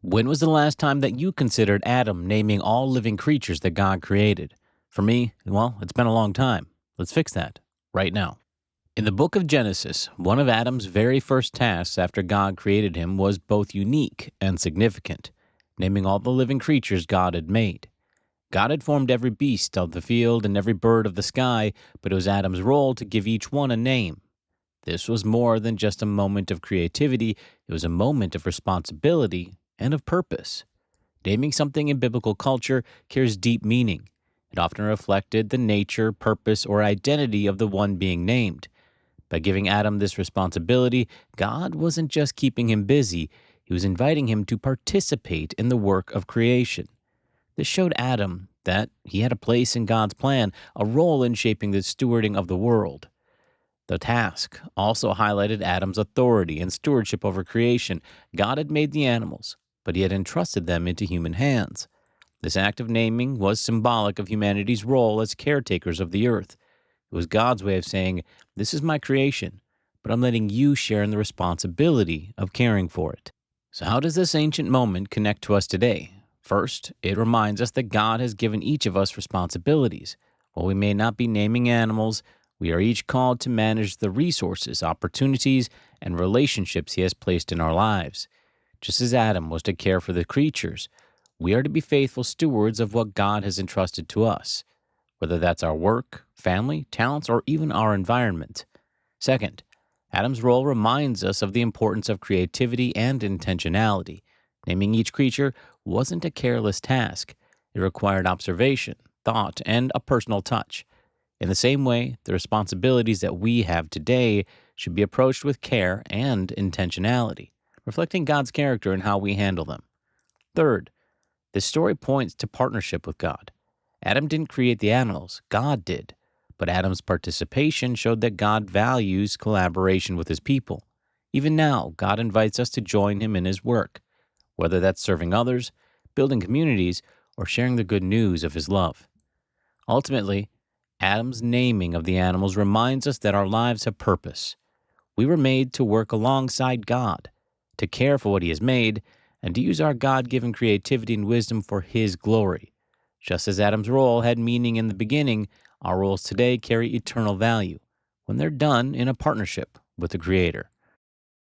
When was the last time that you considered Adam naming all living creatures that God created? For me, well, it's been a long time. Let's fix that right now. In the book of Genesis, one of Adam's very first tasks after God created him was both unique and significant, naming all the living creatures God had made. God had formed every beast of the field and every bird of the sky, but it was Adam's role to give each one a name. This was more than just a moment of creativity, it was a moment of responsibility and of purpose. Naming something in biblical culture carries deep meaning. It often reflected the nature, purpose, or identity of the one being named. By giving Adam this responsibility, God wasn't just keeping him busy, he was inviting him to participate in the work of creation. This showed Adam that he had a place in God's plan, a role in shaping the stewarding of the world. The task also highlighted Adam's authority and stewardship over creation. God had made the animals, but he had entrusted them into human hands. This act of naming was symbolic of humanity's role as caretakers of the earth. It was God's way of saying, "This is my creation, but I'm letting you share in the responsibility of caring for it." So, how does this ancient moment connect to us today? First, it reminds us that God has given each of us responsibilities. While we may not be naming animals, we are each called to manage the resources, opportunities, and relationships He has placed in our lives. Just as Adam was to care for the creatures, we are to be faithful stewards of what God has entrusted to us, whether that's our work, family, talents, or even our environment. Second, Adam's role reminds us of the importance of creativity and intentionality. Naming each creature wasn't a careless task. It required observation, thought, and a personal touch. In the same way, the responsibilities that we have today should be approached with care and intentionality, reflecting God's character in how we handle them. Third, this story points to partnership with God. Adam didn't create the animals, God did. But Adam's participation showed that God values collaboration with his people. Even now, God invites us to join him in his work, whether that's serving others, building communities, or sharing the good news of his love. Ultimately, Adam's naming of the animals reminds us that our lives have purpose. We were made to work alongside God, to care for what he has made, and to use our God-given creativity and wisdom for his glory. Just as Adam's role had meaning in the beginning, our roles today carry eternal value when they're done in a partnership with the Creator.